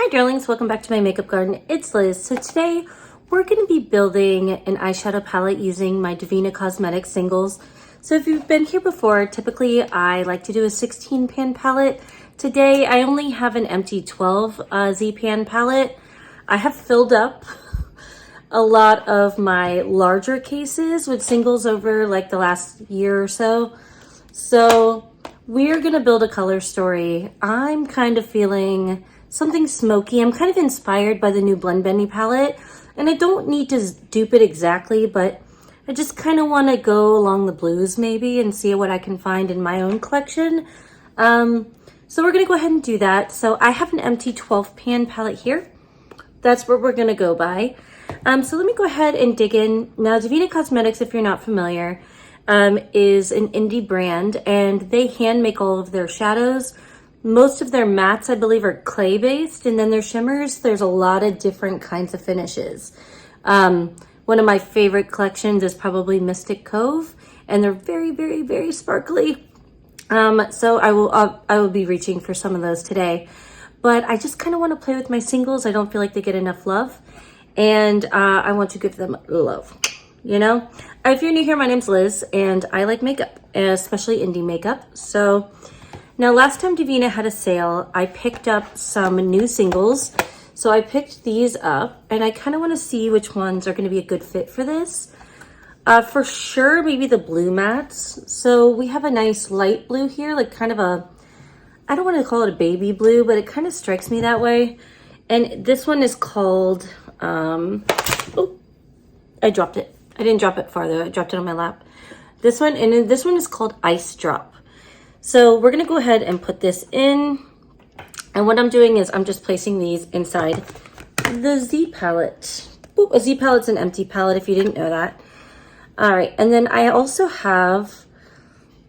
Hi darlings, welcome back to my makeup garden. It's Liz. So today we're going to be building an eyeshadow palette using my Devinah Cosmetics singles. So if you've been here before, typically I like to do a 16 pan palette. Today I only have an empty 12 Z pan palette. I have filled up a lot of my larger cases with singles over like the last year or so. So we're going to build a color story. I'm kind of feeling something smoky. I'm kind of inspired by the new Blend Bendy palette, and I don't need to dupe it exactly, but I just kind of want to go along the blues maybe and see what I can find in my own collection. So we're going to go ahead and do that. So I have an empty 12 pan palette here. That's what we're going to go by. So let me go ahead and dig in. Now, Devinah Cosmetics, if you're not familiar, is an indie brand, and they hand make all of their shadows. Most of their mattes, I believe, are clay based, and then their shimmers, there's a lot of different kinds of finishes. One of my favorite collections is probably Mystic Cove, and they're very, very, very sparkly. So I will be reaching for some of those today, but I just kind of want to play with my singles. I don't feel like they get enough love, and I want to give them love, you know? If you're new here, my name's Liz, and I like makeup, especially indie makeup. So now, last time Devinah had a sale, I picked up some new singles. So I picked these up, and I kind of want to see which ones are going to be a good fit for this. For sure, maybe the blue mattes. So we have a nice light blue here, like kind of a, I don't want to call it a baby blue, but it kind of strikes me that way. And this one is called, oh, I dropped it. I didn't drop it far though, I dropped it on my lap. This one, and then this one is called Ice Drop. So we're gonna go ahead and put this in. And what I'm doing is I'm just placing these inside the Z palette. Ooh, a Z palette's an empty palette if you didn't know that. All right, and then I also have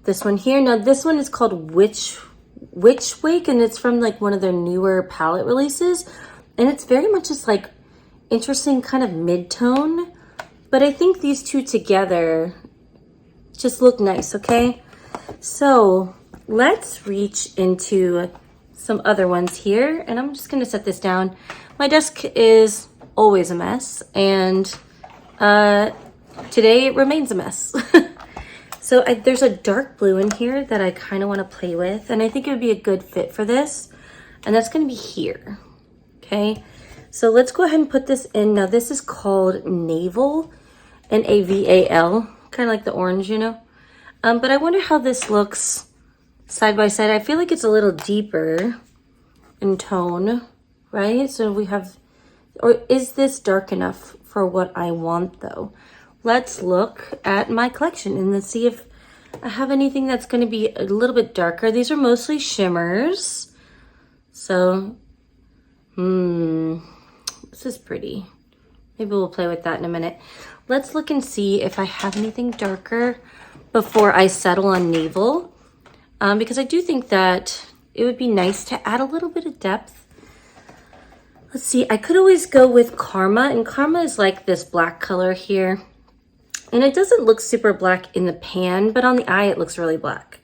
this one here. Now this one is called Witchwake, and it's from like one of their newer palette releases. And it's very much just like interesting kind of mid-tone. But I think these two together just look nice, okay? So let's reach into some other ones here, and I'm just going to set this down. My desk is always a mess, and today it remains a mess. So there's a dark blue in here that I kind of want to play with, and I think it would be a good fit for this, and that's going to be here. Okay, so let's go ahead and put this in. Now this is called Naval, N-A-V-A-L, kind of like the orange, you know. But I wonder how this looks side by side. I feel like it's a little deeper in tone, right? So we have, or is this dark enough for what I want though? Let's look at my collection and let's see if I have anything that's going to be a little bit darker. These are mostly shimmers. So, this is pretty. Maybe we'll play with that in a minute. Let's look and see if I have anything darker before I settle on Naval, because I do think that it would be nice to add a little bit of depth. Let's see, I could always go with Karma, and Karma is like this black color here, and it doesn't look super black in the pan, but on the eye it looks really black.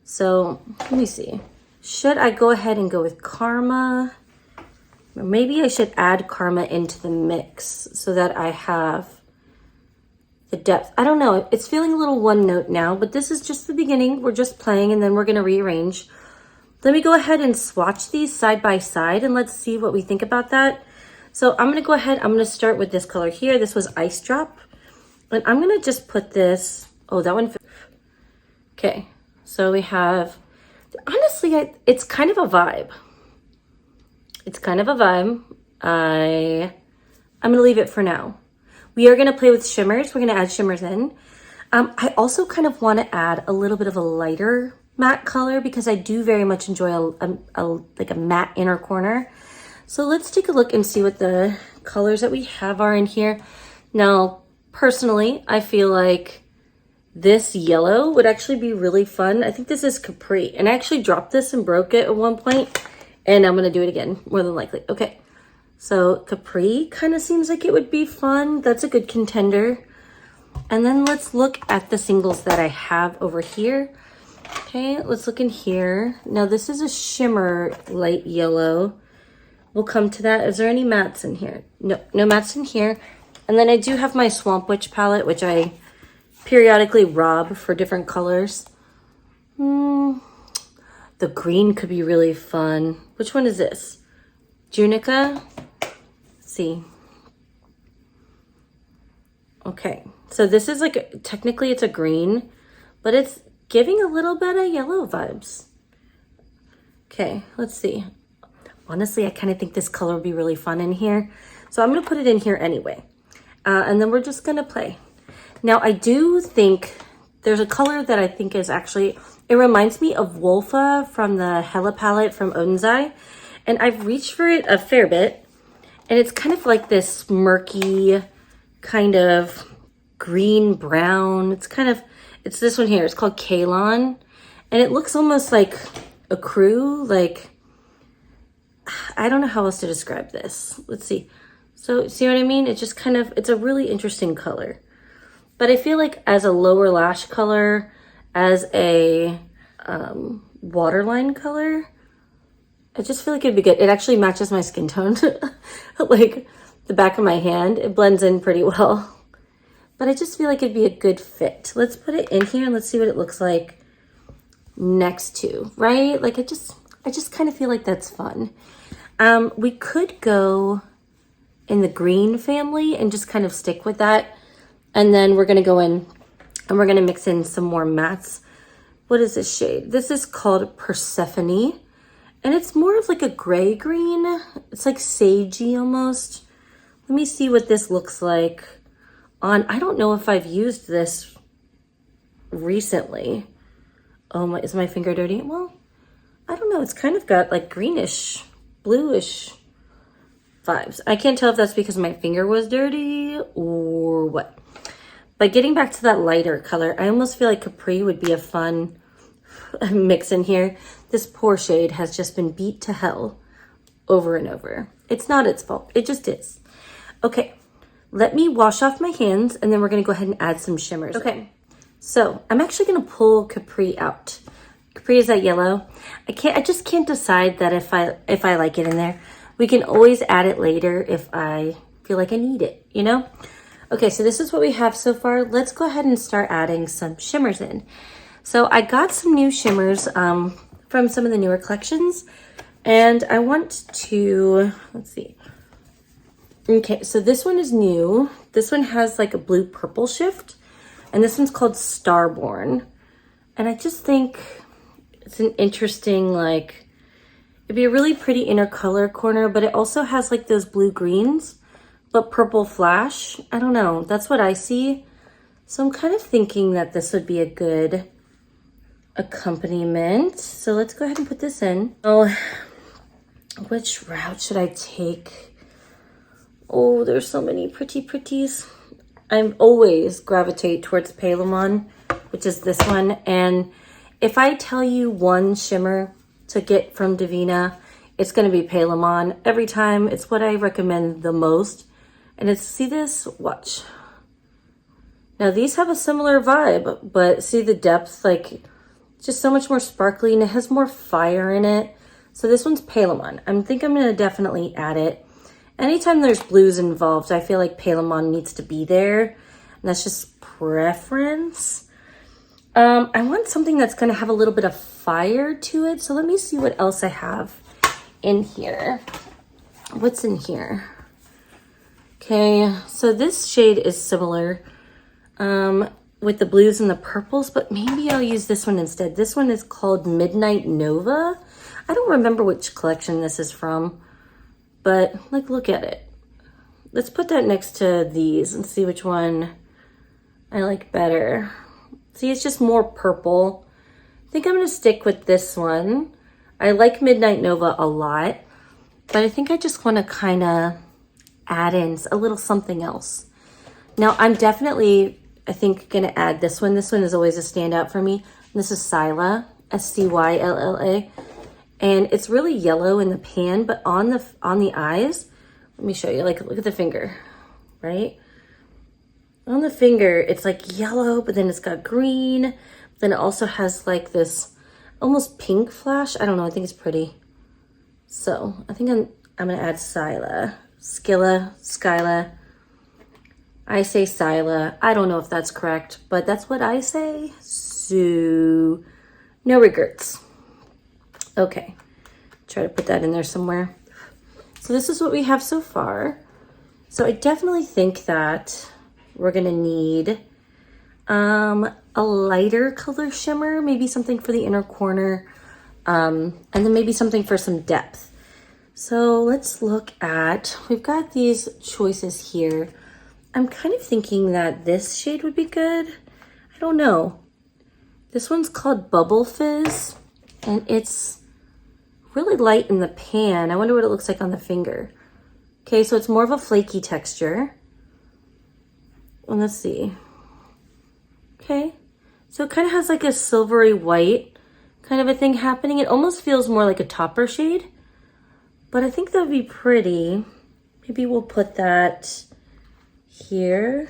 So let me see, should I go ahead and go with Karma? Or maybe I should add Karma into the mix so that I have the depth. I don't know, it's feeling a little one note now, but this is just the beginning. We're just playing, and then we're gonna rearrange. Let me go ahead and swatch these side by side, and let's see what we think about that. So I'm gonna go ahead, I'm gonna start with this color here. This was Ice Drop, and I'm gonna just put this, oh, that one. Okay, so we have, honestly, it's kind of a vibe. It's kind of a vibe. I'm gonna leave it for now. We are going to play with shimmers. We're going to add shimmers in. I also kind of want to add a little bit of a lighter matte color because I do very much enjoy like a matte inner corner. So let's take a look and see what the colors that we have are in here. Now, personally, I feel like this yellow would actually be really fun. I think this is Capri, and I actually dropped this and broke it at one point, and I'm going to do it again, more than likely. Okay. So Capri kind of seems like it would be fun. That's a good contender. And then let's look at the singles that I have over here. Okay, let's look in here. Now this is a shimmer light yellow. we'll come to that. Is there any mattes in here? No, no mattes in here. And then I do have my Swamp Witch palette, which I periodically rob for different colors. The green could be really fun. Which one is this? Juneca? Let's see. Okay, so this is like, technically it's a green, but it's giving a little bit of yellow vibes. Okay, let's see. Honestly, I kind of think this color would be really fun in here. So I'm gonna put it in here anyway. And then we're just gonna play. Now I do think there's a color that I think is actually, it reminds me of Wolfa from the Hela palette from Odium. And I've reached for it a fair bit. And it's kind of like this murky, kind of green brown. It's this one here. It's called Kalon. And it looks almost like a crew, like, I don't know how else to describe this. Let's see. So see what I mean? It's just kind of, it's a really interesting color. But I feel like as a lower lash color, as a waterline color, I just feel like it'd be good. It actually matches my skin tone. Like the back of my hand, it blends in pretty well. But I just feel like it'd be a good fit. Let's put it in here and let's see what it looks like next to, right? Like I just kind of feel like that's fun. We could go in the green family and just kind of stick with that. And then we're gonna go in and we're gonna mix in some more mattes. What is this shade? This is called Persephone. And it's more of like a gray green. It's like sagey almost. Let me see what this looks like on. I don't know if I've used this recently. Oh, is my finger dirty? Well, I don't know. It's kind of got like greenish, bluish vibes. I can't tell if that's because my finger was dirty or what. But getting back to that lighter color, I almost feel like Capri would be a fun mix in here. This poor shade has just been beat to hell over and over. It's not its fault. It just is. Okay, let me wash off my hands and then we're gonna go ahead and add some shimmers. Okay, so I'm actually gonna pull Capri out. Capri is that yellow. I just can't decide that if I like it in there. We can always add it later if I feel like I need it, you know? Okay, so this is what we have so far. Let's go ahead and start adding some shimmers in. So I got some new shimmers from some of the newer collections, and I want to, let's see. Okay, so this one is new. This one has like a blue purple shift, and this one's called Starborn. And I just think it's an interesting, like, it'd be a really pretty inner color corner, but it also has like those blue greens, but purple flash. I don't know, that's what I see. So I'm kind of thinking that this would be a good accompaniment. So let's go ahead and put this in. Oh, which route should I take? Oh, there's so many pretties. I always gravitate towards Palaemon, which is this one. And if I tell you one shimmer to get from Devinah, it's gonna be Palaemon. Every time, it's what I recommend the most. And it's, see this? Watch. Now these have a similar vibe, but see the depth, like just so much more sparkly, and it has more fire in it. So this one's Palaemon. I think I'm gonna definitely add it. Anytime there's blues involved, I feel like Palaemon needs to be there. And that's just preference. I want something that's gonna have a little bit of fire to it. So let me see what else I have in here. What's in here? Okay, so this shade is similar with the blues and the purples, but maybe I'll use this one instead. This one is called Midnight Nova. I don't remember which collection this is from, but like, look at it. Let's put that next to these and see which one I like better. See, it's just more purple. I think I'm gonna stick with this one. I like Midnight Nova a lot, but I think I just wanna kinda add in a little something else. Now I'm definitely, I think, gonna add this one. This one is always a standout for me. This is Scylla, S-C-Y-L-L-A. And it's really yellow in the pan, but on the eyes, let me show you, like, look at the finger, right? On the finger, it's like yellow, but then it's got green. Then it also has like this almost pink flash. I don't know, I think it's pretty. So I think I'm gonna add Scylla. Scylla. I say Scylla. I don't know if that's correct, but that's what I say. So, no regrets. Okay, try to put that in there somewhere. So this is what we have so far. So I definitely think that we're gonna need a lighter color shimmer, maybe something for the inner corner, and then maybe something for some depth. So let's look at, we've got these choices here. I'm kind of thinking that this shade would be good. I don't know. This one's called Bubble Fizz, and it's really light in the pan. I wonder what it looks like on the finger. Okay, so it's more of a flaky texture. And let's see. Okay, so it kind of has like a silvery white kind of a thing happening. It almost feels more like a topper shade, but I think that would be pretty. Maybe we'll put that here.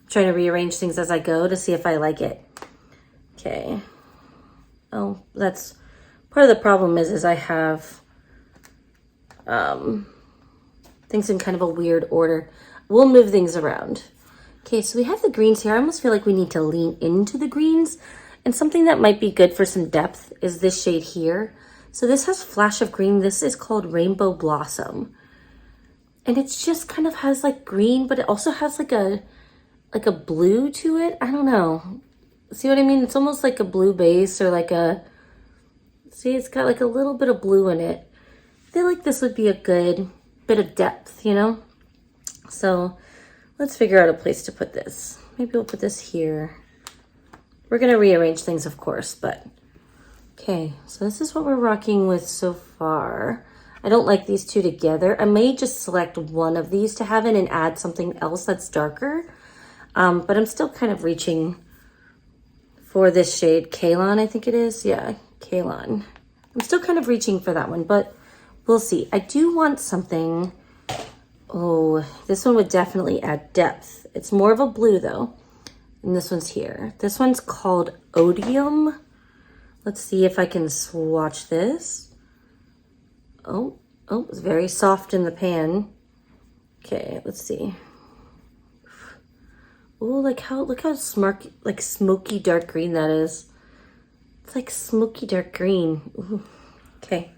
I'm trying to rearrange things as I go to see if I like it. Okay. Oh, that's part of the problem is I have things in kind of a weird order. We'll move things around. Okay, so we have the greens here. I almost feel like we need to lean into the greens, and something that might be good for some depth is this shade here. So this has Flash of Green. This is called Rainbow Blossom. And it's just kind of has like green, but it also has like a blue to it. I don't know. See what I mean? It's almost like a blue base or like a, see, it's got like a little bit of blue in it. I feel like this would be a good bit of depth, you know? So let's figure out a place to put this. Maybe we'll put this here. We're gonna rearrange things, of course, but okay. So this is what we're rocking with so far. I don't like these two together. I may just select one of these to have in and add something else that's darker. But I'm still kind of reaching for this shade, Kalon, I think it is. Yeah, Kalon. I'm still kind of reaching for that one, but we'll see. I do want something. Oh, this one would definitely add depth. It's more of a blue though. And this one's here. This one's called Odium. Let's see if I can swatch this. Oh, it's very soft in the pan. Okay, let's see. Oh, look how smoky dark green that is. It's like smoky dark green. Ooh. Okay.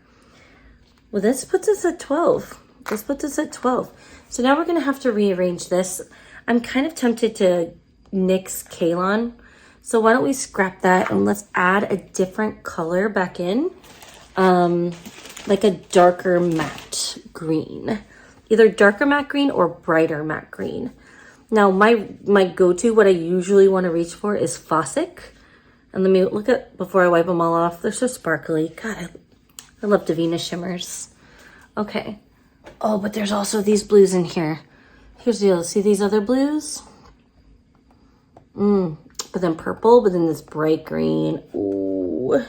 Well, this puts us at 12. This puts us at 12. So now we're gonna have to rearrange this. I'm kind of tempted to nix Kalon. So why don't we scrap that and let's add a different color back in. Like a darker matte green. Either darker matte green or brighter matte green. Now my go-to, what I usually want to reach for is Fossick. And let me look at, before I wipe them all off, they're so sparkly. God, I love Devinah shimmers. Okay. Oh, but there's also these blues in here. Here's the deal. See these other blues? But then purple, but then this bright green. Ooh.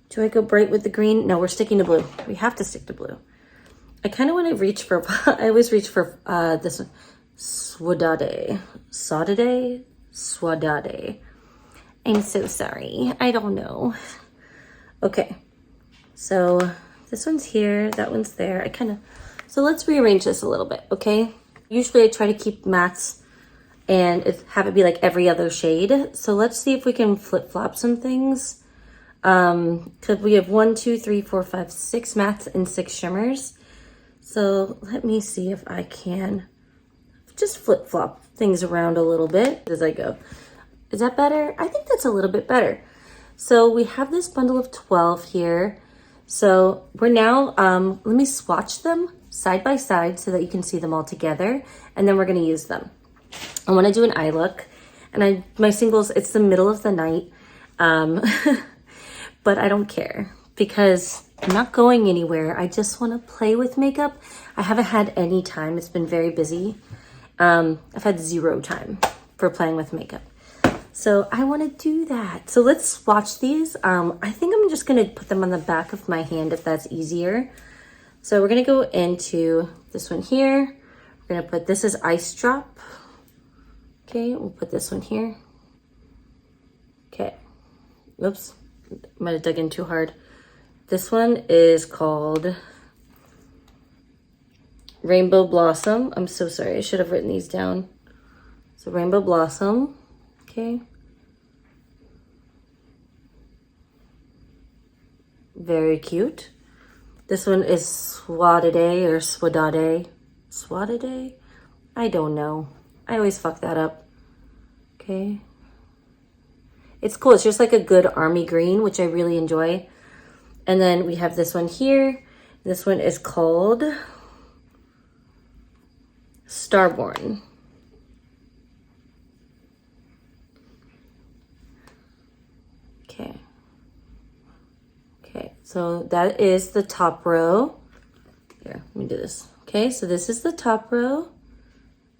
Do I go bright with the green? No, we're sticking to blue. We have to stick to blue. I kind of want to reach for, I always reach for this one. Saudade. I'm so sorry. I don't know. Okay. So this one's here. That one's there. So let's rearrange this a little bit, okay? Usually I try to keep mattes and have it be like every other shade. So let's see if we can flip-flop some things. Because we have 1, 2, 3, 4, 5, 6 mattes and 6 shimmers. So let me see if I can just flip-flop things around a little bit as I go. Is that better? I think that's a little bit better. So we have this bundle of 12 here. So we're now, let me swatch them side by side so that you can see them all together. And then we're gonna use them. I wanna do an eye look. And my singles, it's the middle of the night. But I don't care because I'm not going anywhere. I just wanna play with makeup. I haven't had any time, it's been very busy. I've had 0 time for playing with makeup. So I want to do that. So let's swatch these. I think I'm just going to put them on the back of my hand if that's easier. So we're going to go into this one here. We're going to put, this is Ice Drop. Okay, we'll put this one here. Okay. Whoops. Might have dug in too hard. This one is called Rainbow Blossom. I'm so sorry, I should have written these down. So Rainbow Blossom, okay. Very cute. This one is Saudade or Saudade. Saudade? I don't know. I always fuck that up. Okay. It's cool. It's just like a good army green, which I really enjoy. And then we have this one here. This one is called Starborn. Okay. Okay, so that is the top row. Here, let me do this. Okay, so this is the top row.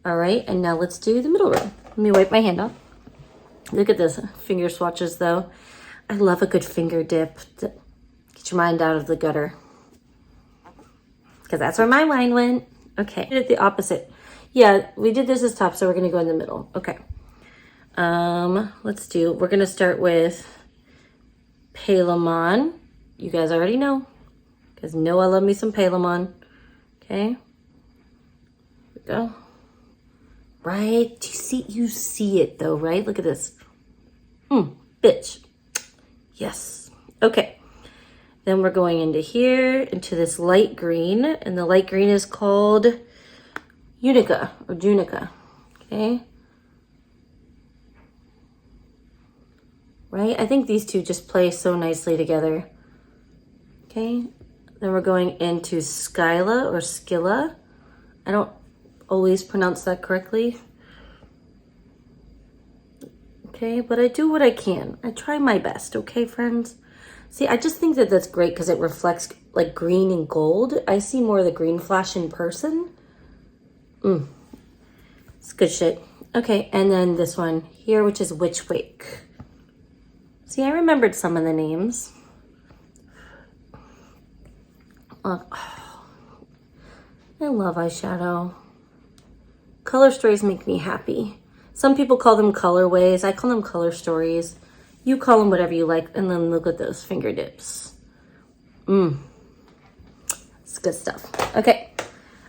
All right, and now let's do the middle row. Let me wipe my hand off. Look at this, finger swatches though. I love a good finger dip. Get your mind out of the gutter. Because that's where my mind went. Okay, we did the opposite. Yeah, we did this as top, so we're gonna go in the middle. Okay. We're gonna start with Palaemon. You guys already know, because I love me some Palaemon. Okay. Here we go. Right? You see it though, right? Look at this. Bitch. Yes. Okay. Then we're going into here, into this light green, and the light green is called Juneca or Juneca. Okay. Right? I think these two just play so nicely together. Okay. Then we're going into Scylla or Scylla. I don't always pronounce that correctly. Okay, but I do what I can. I try my best, okay, friends? See, I just think that that's great because it reflects like green and gold. I see more of the green flash in person. It's good shit. Okay, and then this one here, which is Witchwake. See, I remembered some of the names. I love eyeshadow. Color stories make me happy. Some people call them colorways. I call them color stories. You call them whatever you like. And then look at those finger dips. It's good stuff. Okay,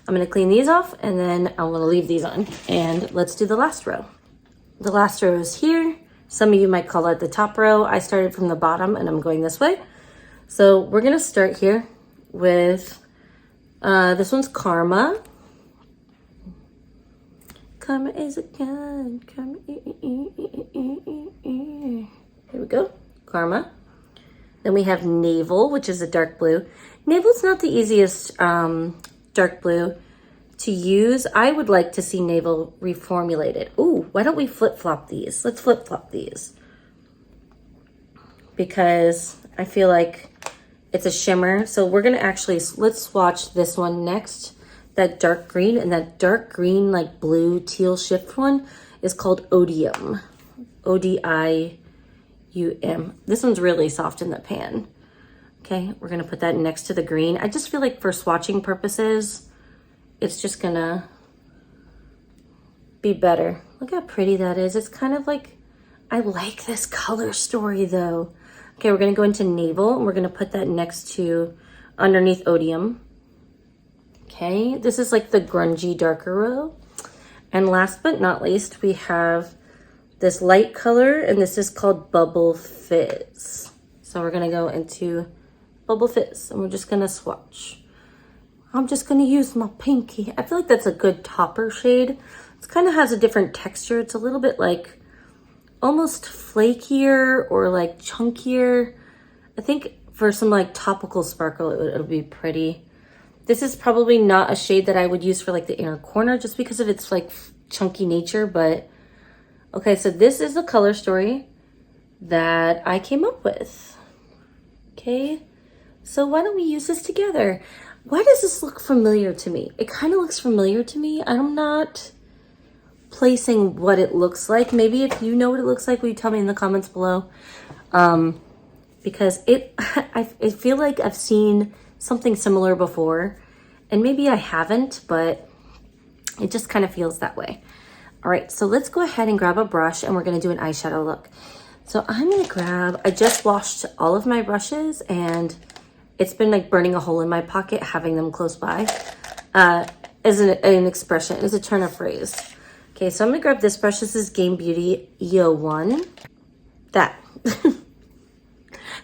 I'm gonna clean these off and then I'm gonna leave these on. And let's do the last row. The last row is here. Some of you might call it the top row. I started from the bottom and I'm going this way. So we're gonna start here with, this one's Karma. Karma is a gun. Karma. Here we go. Karma. Then we have Naval, which is a dark blue. Naval's not the easiest dark blue to use. I would like to see Naval reformulated. Ooh, why don't we flip-flop these? Let's flip-flop these. Because I feel like it's a shimmer. So we're going to actually, let's swatch this one next. That dark green, and that dark green, like blue teal shift one is called Odium. O-D-I-U-M. This one's really soft in the pan. Okay, we're gonna put that next to the green. I just feel like for swatching purposes, it's just gonna be better. Look how pretty that is. It's kind of like, I like this color story though. Okay, we're gonna go into Naval, and we're gonna put that next to, underneath Odium. Okay, this is like the grungy darker row. And last but not least, we have this light color, and this is called Bubble Fizz. So we're gonna go into Bubble Fizz, and we're just gonna swatch. I'm just gonna use my pinky. I feel like that's a good topper shade. It kind of has a different texture. It's a little bit like almost flakier or like chunkier. I think for some like topical sparkle, it'll be pretty. This is probably not a shade that I would use for like the inner corner just because of its like chunky nature, but okay, so this is the color story that I came up with. Okay, so why don't we use this together? Why does this look familiar to me? It kind of looks familiar to me. I'm not placing what it looks like. Maybe if you know what it looks like, will you tell me in the comments below? Because I feel like I've seen something similar before, and maybe I haven't, but it just kind of feels that way. All right, so let's go ahead and grab a brush, and we're gonna do an eyeshadow look. So I'm gonna grab, I just washed all of my brushes, and it's been like burning a hole in my pocket having them close by. as an expression, as a turn of phrase. Okay, so I'm gonna grab this brush. This is Game Beauty EO1. That.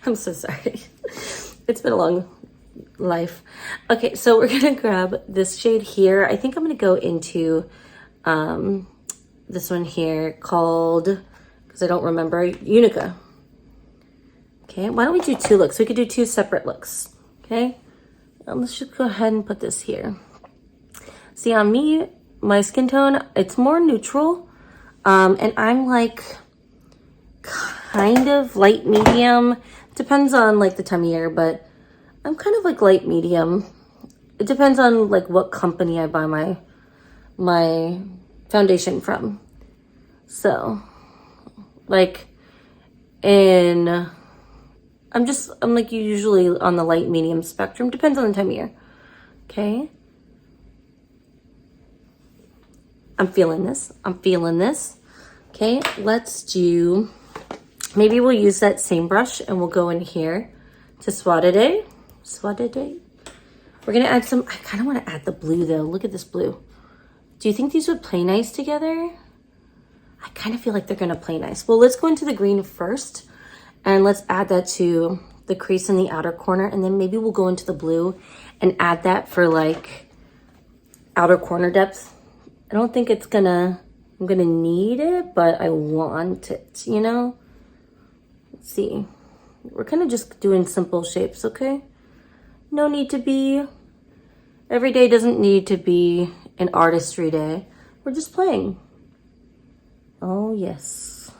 I'm so sorry. It's been a long life. Okay, so we're gonna grab this shade here. I think I'm gonna go into this one here called, because I don't remember, Juneca. Okay, why don't we do 2 looks? We could do 2 separate looks. Okay, let's just go ahead and put this here. See, on me, my skin tone, it's more neutral, and I'm like kind of light medium. Depends on like the time of year, but I'm kind of like light medium. It depends on like what company I buy my foundation from. So like I'm like usually on the light medium spectrum. Depends on the time of year. Okay. I'm feeling this. I'm feeling this. Okay, let's do, maybe we'll use that same brush and we'll go in here to Saudade. Saudade. We're gonna add some, I kind of want to add the blue though. Look at this blue. Do you think these would play nice together? I kind of feel like they're gonna play nice. Well, let's go into the green first and let's add that to the crease in the outer corner, and then maybe we'll go into the blue and add that for like outer corner depth. I don't think I'm gonna need it, but I want it, you know? Let's see. We're kind of just doing simple shapes, okay? No need to be, every day doesn't need to be an artistry day. We're just playing. Oh, yes.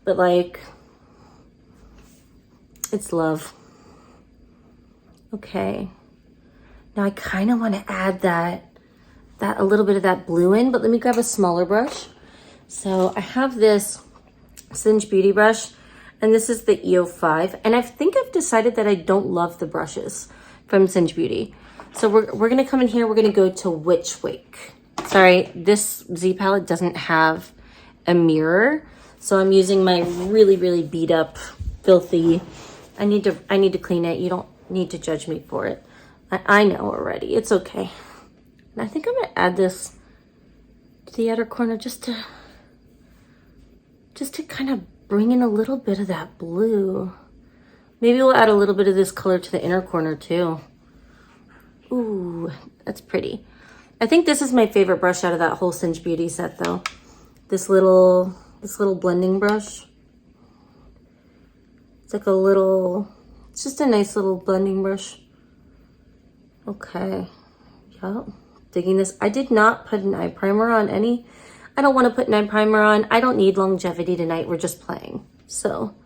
But like, it's love. Okay. Now I kind of want to add that a little bit of that blue in, but let me grab a smaller brush. So I have this Singe Beauty brush, and this is the EO5, and I think I've decided that I don't love the brushes from Singe Beauty. So we're gonna come in here, we're gonna go to Witchwake. Sorry, this Z palette doesn't have a mirror, so I'm using my really, really beat up, filthy, I need to clean it. You don't need to judge me for it. I know already, it's okay. And I think I'm gonna add this to the outer corner just to kind of bring in a little bit of that blue. Maybe we'll add a little bit of this color to the inner corner too. Ooh, that's pretty. I think this is my favorite brush out of that whole Singe Beauty set though. This little blending brush. It's like it's just a nice little blending brush. Okay, yep. Digging this. I did not put an eye primer on any. I don't want to put an eye primer on. I don't need longevity tonight. We're just playing. So,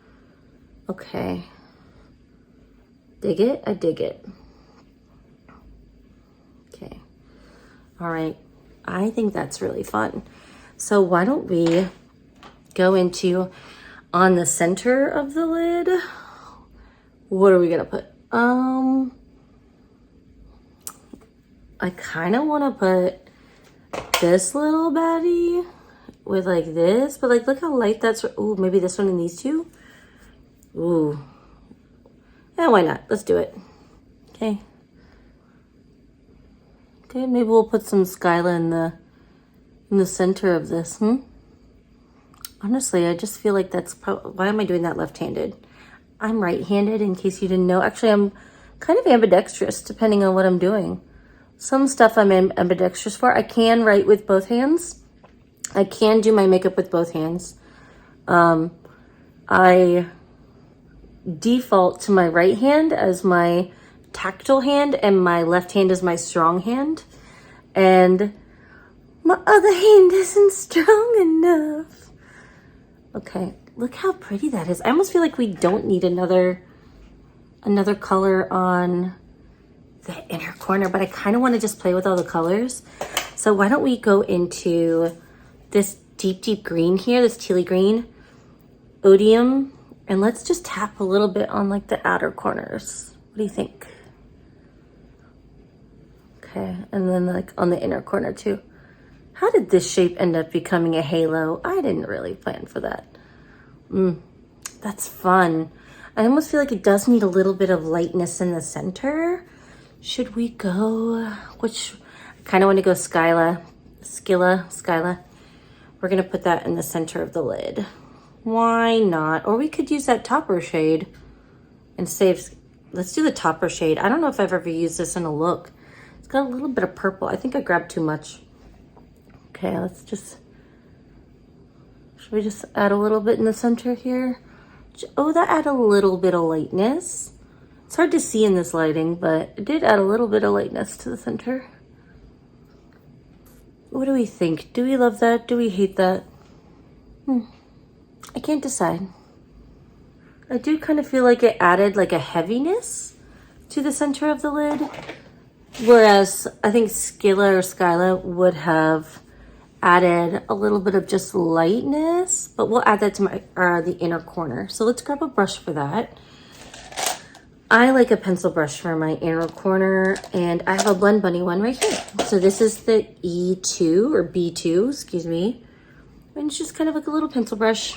okay. Dig it? I dig it. Okay. All right. I think that's really fun. So why don't we go into, on the center of the lid, what are we going to put? I kind of want to put this little baddie with like this, but like look how light that's. Ooh, maybe this one and these two. Ooh, yeah, why not? Let's do it. Okay. Okay, maybe we'll put some Scylla in the center of this. Honestly, I just feel like that's probably, why am I doing that left-handed? I'm right-handed, in case you didn't know. Actually, I'm kind of ambidextrous depending on what I'm doing. Some stuff I'm ambidextrous for. I can write with both hands. I can do my makeup with both hands. I default to my right hand as my tactile hand, and my left hand is my strong hand. And my other hand isn't strong enough. Okay, look how pretty that is. I almost feel like we don't need another color on the inner corner, but I kind of want to just play with all the colors. So why don't we go into this deep green here, this tealy green, Odium, and let's just tap a little bit on like the outer corners. What do you think? Okay, and then like on the inner corner too. How did this shape end up becoming a halo? I didn't really plan for that. That's fun. I almost feel like it does need a little bit of lightness in the center. Should we go, Kind of want to go Scylla. We're going to put that in the center of the lid. Why not? Or we could use that topper shade and save. Let's do the topper shade. I don't know if I've ever used this in a look. It's got a little bit of purple. I think I grabbed too much. Okay, let's just, should we just add a little bit in the center here? Oh, that added a little bit of lightness. It's hard to see in this lighting, but it did add a little bit of lightness to the center. What do we think? Do we love that? Do we hate that? I can't decide. I do kind of feel like it added like a heaviness to the center of the lid, whereas I think Scylla would have added a little bit of just lightness, but we'll add that to my the inner corner. So let's grab a brush for that. I like a pencil brush for my inner corner, and I have a Blend Bunny one right here. So this is the E2 or B2, excuse me. And it's just kind of like a little pencil brush.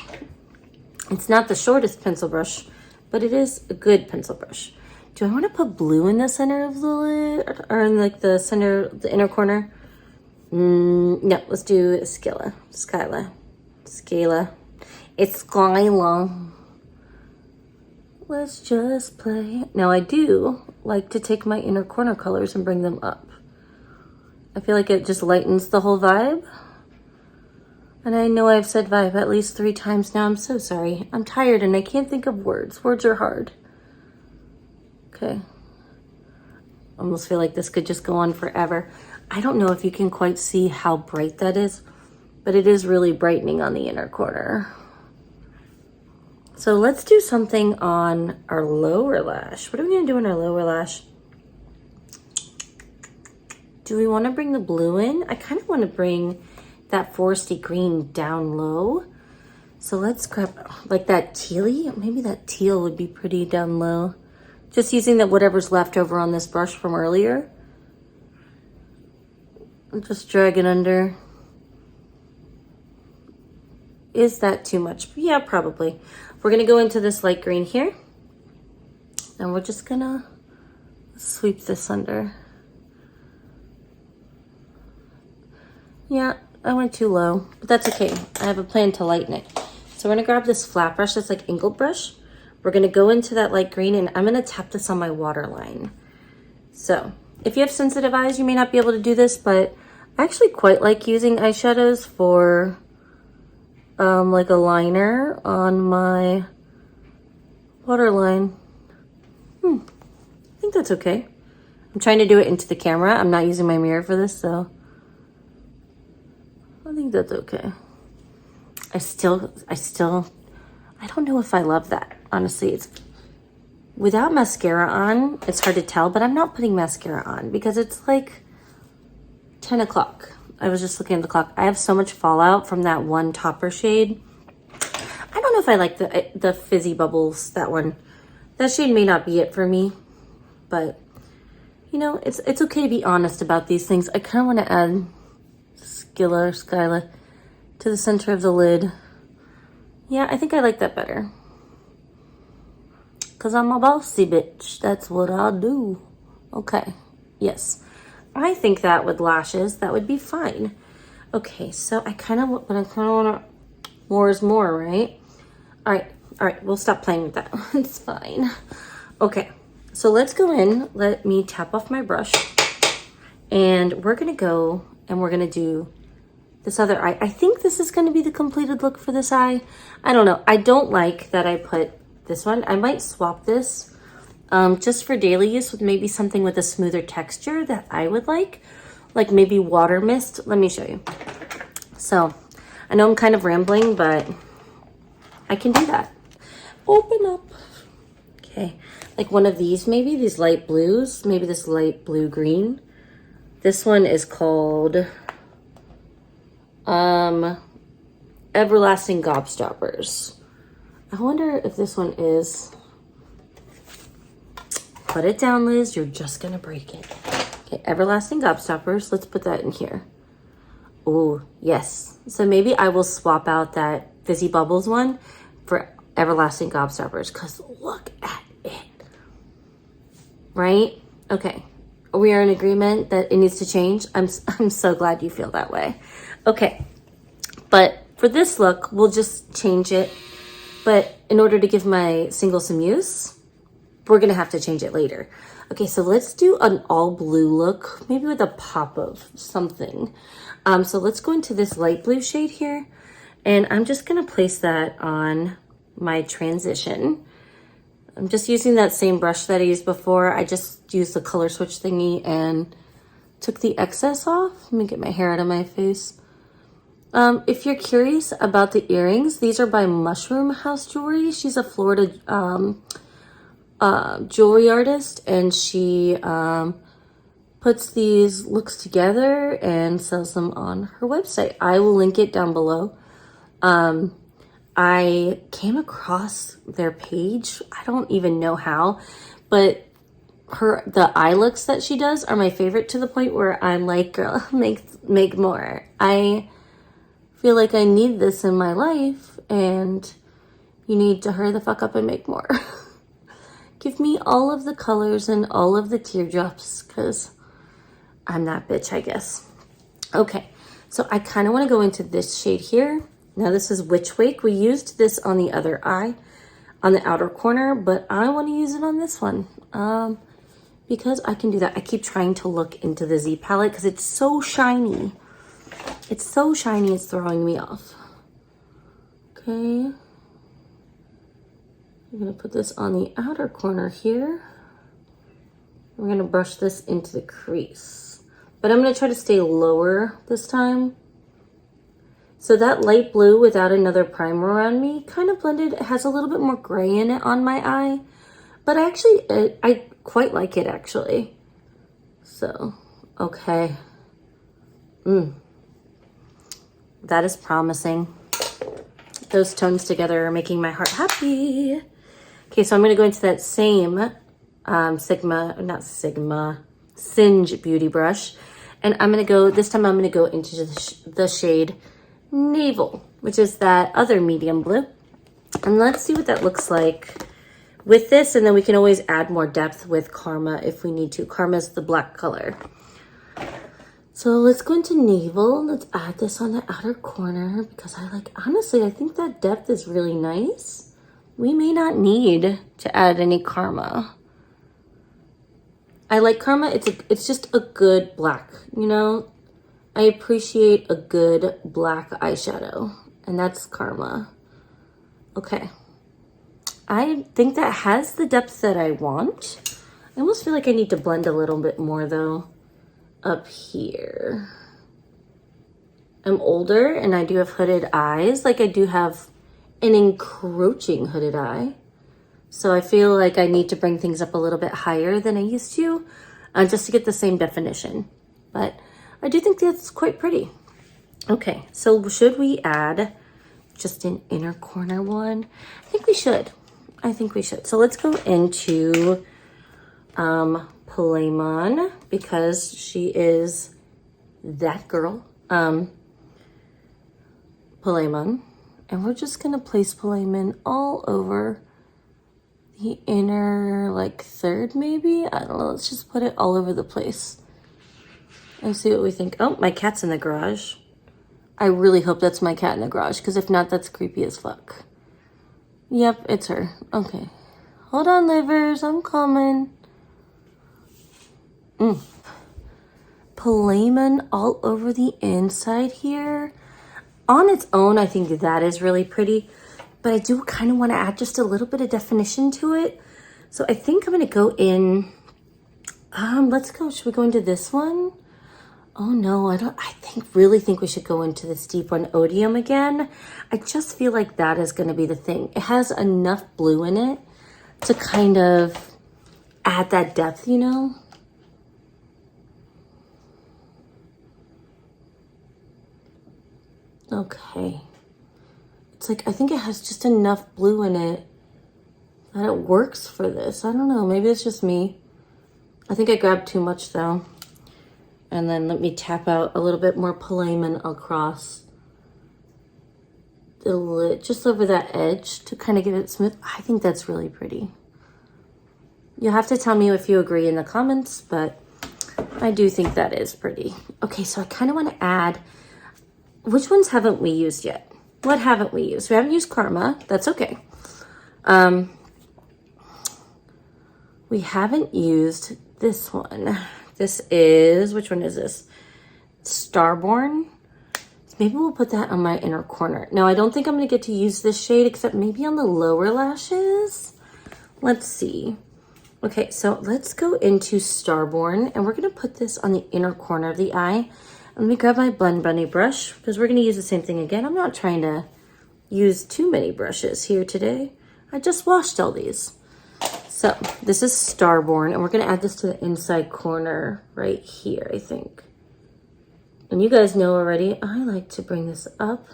It's not the shortest pencil brush, but it is a good pencil brush. Do I want to put blue in the center of the lid or in like the center, the inner corner? No, let's do Scylla. It's Scylla. Let's just play. Now I do like to take my inner corner colors and bring them up. I feel like it just lightens the whole vibe. And I know I've said vibe at least 3 times now. I'm so sorry. I'm tired and I can't think of words. Words are hard. Okay. Almost feel like this could just go on forever. I don't know if you can quite see how bright that is, but it is really brightening on the inner corner. So let's do something on our lower lash. What are we gonna do on our lower lash? Do we wanna bring the blue in? I kind of wanna bring that foresty green down low. So let's grab like that tealy. Maybe that teal would be pretty down low. Just using that whatever's left over on this brush from earlier. I'll just drag it under. Is that too much? Yeah, probably. We're gonna go into this light green here. And we're just gonna sweep this under. Yeah, I went too low, but that's okay. I have a plan to lighten it. So we're gonna grab this flat brush that's like angled brush. We're gonna go into that light green and I'm gonna tap this on my waterline. So if you have sensitive eyes, you may not be able to do this, but I actually quite like using eyeshadows for like a liner on my waterline. I think that's okay. I'm trying to do it into the camera. I'm not using my mirror for this, so I think that's okay. I don't know if I love that. Honestly, it's without mascara on, it's hard to tell, but I'm not putting mascara on because it's like 10 o'clock. I was just looking at the clock. I have so much fallout from that one topper shade. I don't know if I like the fizzy bubbles, that one. That shade may not be it for me, but you know, it's okay to be honest about these things. I kind of want to add Scylla to the center of the lid. Yeah, I think I like that better. Cause I'm a bossy bitch. That's what I'll do. Okay, yes. I think that with lashes, that would be fine. Okay, so I kind of want to, more is more, right? All right, we'll stop playing with that. It's fine. Okay, so let's go in. Let me tap off my brush. And we're gonna go and we're gonna do this other eye. I think this is gonna be the completed look for this eye. I don't know. I don't like that I put this one. I might swap this just for daily use with maybe something with a smoother texture that I would like maybe water mist. Let me show you. So I know I'm kind of rambling, but I can do that. Open up. Okay, like one of these, maybe these light blues, maybe this light blue green. This one is called Everlasting Gobstoppers. I wonder if this one is. Put it down, Liz. You're just gonna break it. Okay, Everlasting Gobstoppers. Let's put that in here. Oh, yes. So maybe I will swap out that Fizzy Bubbles one for Everlasting Gobstoppers because look at it. Right? Okay. we are in agreement that it needs to change. I'm so glad you feel that way. Okay, but for this look, we'll just change it. But in order to give my single some use, we're gonna have to change it later. Okay, so let's do an all blue look, maybe with a pop of something. So let's go into this light blue shade here, and I'm just gonna place that on my transition. I'm just using that same brush that I used before. I just used the color switch thingy and took the excess off. Let me get my hair out of my face. If you're curious about the earrings, these are by Mushroom House Jewelry. She's a Florida jewelry artist, and she puts these looks together and sells them on her website. I will link it down below. I came across their page. I don't even know how, but the eye looks that she does are my favorite, to the point where I'm like, girl, make more. I feel like I need this in my life, and you need to hurry the fuck up and make more. Give me all of the colors and all of the teardrops, because I'm that bitch, I guess. Okay, so I kind of want to go into this shade here. Now this is Witchwake. We used this on the other eye, on the outer corner, but I want to use it on this one because I can do that. I keep trying to look into the Z palette because it's so shiny. It's so shiny, it's throwing me off. Okay. I'm gonna put this on the outer corner here. We're gonna brush this into the crease, but I'm gonna try to stay lower this time. So that light blue without another primer on me kind of blended. It has a little bit more gray in it on my eye, but I quite like it actually. So, okay. That is promising. Those tones together are making my heart happy. Okay, so I'm gonna go into that same Singe Beauty brush. And I'm gonna go, this time I'm gonna go into the shade Naval, which is that other medium blue. And let's see what that looks like with this, and then we can always add more depth with Karma if we need to. Karma's the black color. So let's go into Naval. Let's add this on the outer corner because honestly, I think that depth is really nice. We may not need to add any Karma. I like Karma. It's just a good black, you know? I appreciate a good black eyeshadow, and that's Karma. Okay. I think that has the depth that I want. I almost feel like I need to blend a little bit more though up here. I'm older and I do have hooded eyes. Like I do have an encroaching hooded eye. So I feel like I need to bring things up a little bit higher than I used to just to get the same definition. But I do think that's quite pretty. Okay, so should we add just an inner corner one? I think we should. So let's go into Palaemon because she is that girl. Palaemon. And we're just gonna place Palaemon all over the inner third maybe. I don't know, let's just put it all over the place and see what we think. Oh, my cat's in the garage. I really hope that's my cat in the garage, because if not, that's creepy as fuck. Yep, it's her. Okay. Hold on, livers, I'm coming. Palaemon all over the inside here. On its own, I think that is really pretty, but I do kind of want to add just a little bit of definition to it. So I think I'm going to go in, let's go, should we go into this one? Oh no, really think we should go into this deep one, Odium again. I just feel like that is going to be the thing. It has enough blue in it to kind of add that depth, you know? Okay. It's I think it has just enough blue in it that it works for this. I don't know, maybe it's just me. I think I grabbed too much though. And then let me tap out a little bit more Palaemon across the lid, just over that edge to kind of get it smooth. I think that's really pretty. You'll have to tell me if you agree in the comments, but I do think that is pretty. Okay, so I kind of want to add, which ones haven't we used yet? What haven't we used? We haven't used Karma. That's okay. We haven't used this one. This is, which one is this? Starborn. Maybe we'll put that on my inner corner. Now, I don't think I'm going to get to use this shade except maybe on the lower lashes. Let's see. Okay, so let's go into Starborn, and we're going to put this on the inner corner of the eye. Let me grab my Bun Bunny brush because we're going to use the same thing again. I'm not trying to use too many brushes here today. I just washed all these. So this is Starborn, and we're going to add this to the inside corner right here, I think. And you guys know already, I like to bring this up,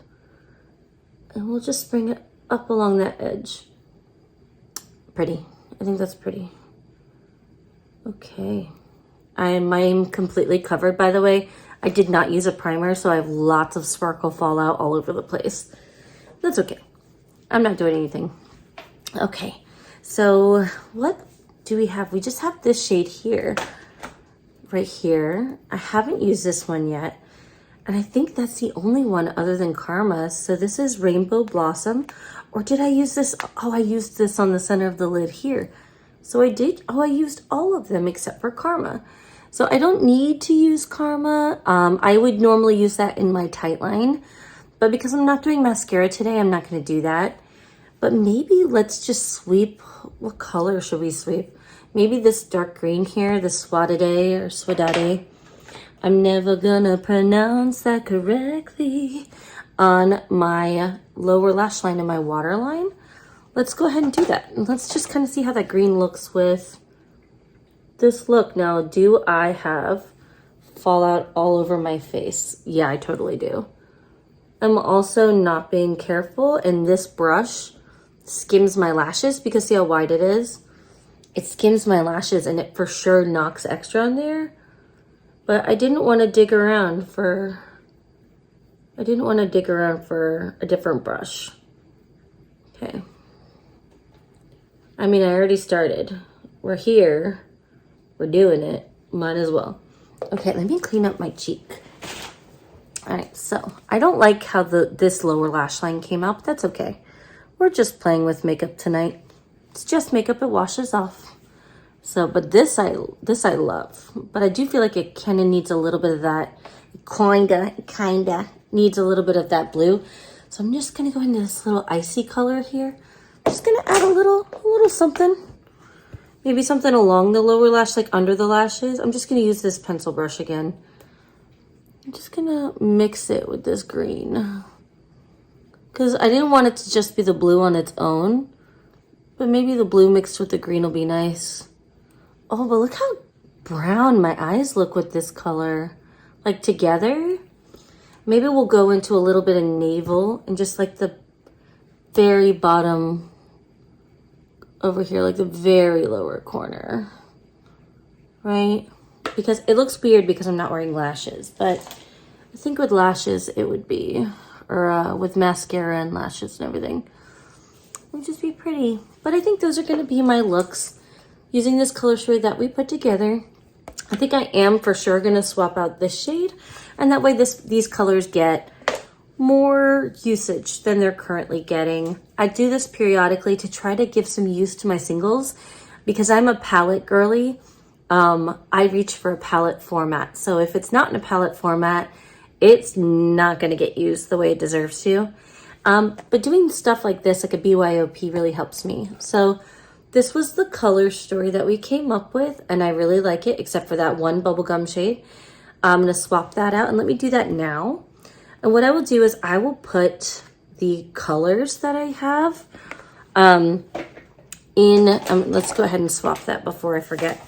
and we'll just bring it up along that edge. Pretty. I think that's pretty. Okay. I'm completely covered, by the way. I did not use a primer, so I have lots of sparkle fallout all over the place. That's okay. I'm not doing anything. Okay. So what do we have? We just have this shade here, right here. I haven't used this one yet. And I think that's the only one other than Karma. So this is Rainbow Blossom. Or did I use this? Oh, I used this on the center of the lid here. So I did. Oh, I used all of them except for Karma. So I don't need to use Karma. I would normally use that in my tight line. But because I'm not doing mascara today, I'm not going to do that. But maybe let's just sweep. What color should we sweep? Maybe this dark green here, the Saudade or Saudade. I'm never gonna pronounce that correctly. On my lower lash line and my waterline. Let's go ahead and do that. And let's just kind of see how that green looks with this look. Now, do I have fallout all over my face? Yeah, I totally do. I'm also not being careful, and this brush skims my lashes because see how wide it is? It skims my lashes, and it for sure knocks extra on there. But I didn't want to dig around for a different brush. Okay. I mean, I already started. We're here. We're doing it. Might as well. Okay, let me clean up my cheek. All right, so I don't like how this lower lash line came out, but that's okay. We're just playing with makeup tonight. It's just makeup, it washes off. So, but this I love, but I do feel like it kind of needs a little bit of that, kinda needs a little bit of that blue. So I'm just gonna go into this little icy color here. I'm just gonna add a little something, maybe something along the lower lash, like under the lashes. I'm just gonna use this pencil brush again. I'm just gonna mix it with this green because I didn't want it to just be the blue on its own, but maybe the blue mixed with the green will be nice. Oh, but look how brown my eyes look with this color, like together. Maybe we'll go into a little bit of Naval and just like the very bottom over here, like the very lower corner, right? Because it looks weird because I'm not wearing lashes, but I think with lashes it would be, or with mascara and lashes and everything, it would just be pretty. But I think those are gonna be my looks. Using this color shade that we put together. I think I am for sure gonna swap out this shade, and that way these colors get more usage than they're currently getting. I do this periodically to try to give some use to my singles because I'm a palette girly. I reach for a palette format. So if it's not in a palette format, it's not gonna get used the way it deserves to. But doing stuff like this, like a BYOP, really helps me. So this was the color story that we came up with, and I really like it, except for that one bubblegum shade. I'm gonna swap that out, and let me do that now. And what I will do is I will put the colors that I have let's go ahead and swap that before I forget.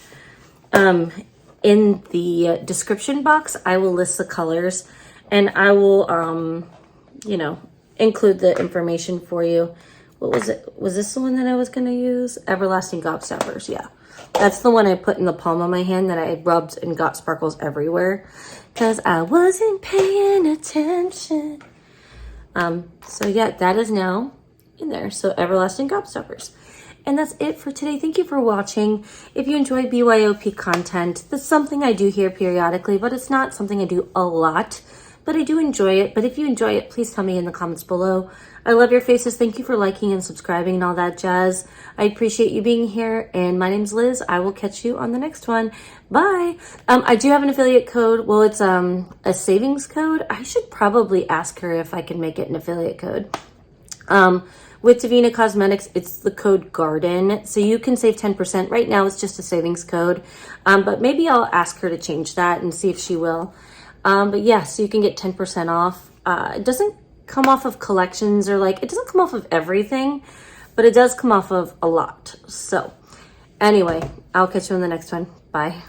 In the description box, I will list the colors, and I will, include the information for you. What was it? Was this the one that I was going to use? Everlasting Gobstoppers, yeah. That's the one I put in the palm of my hand that I rubbed and got sparkles everywhere because I wasn't paying attention. So yeah, that is now in there. So Everlasting Gobstoppers. And that's it for today. Thank you for watching. If you enjoy BYOP content, that's something I do here periodically, but it's not something I do a lot, but I do enjoy it. But if you enjoy it, please tell me in the comments below. I love your faces. Thank you for liking and subscribing and all that jazz. I appreciate you being here. And my name's Liz. I will catch you on the next one. Bye. I do have an affiliate code. Well, it's a savings code. I should probably ask her if I can make it an affiliate code. With Devinah Cosmetics, it's the code GARDEN, so you can save 10%. Right now, it's just a savings code, but maybe I'll ask her to change that and see if she will. But yeah, so you can get 10% off. It doesn't come off of collections or it doesn't come off of everything, but it does come off of a lot. So anyway, I'll catch you in the next one. Bye.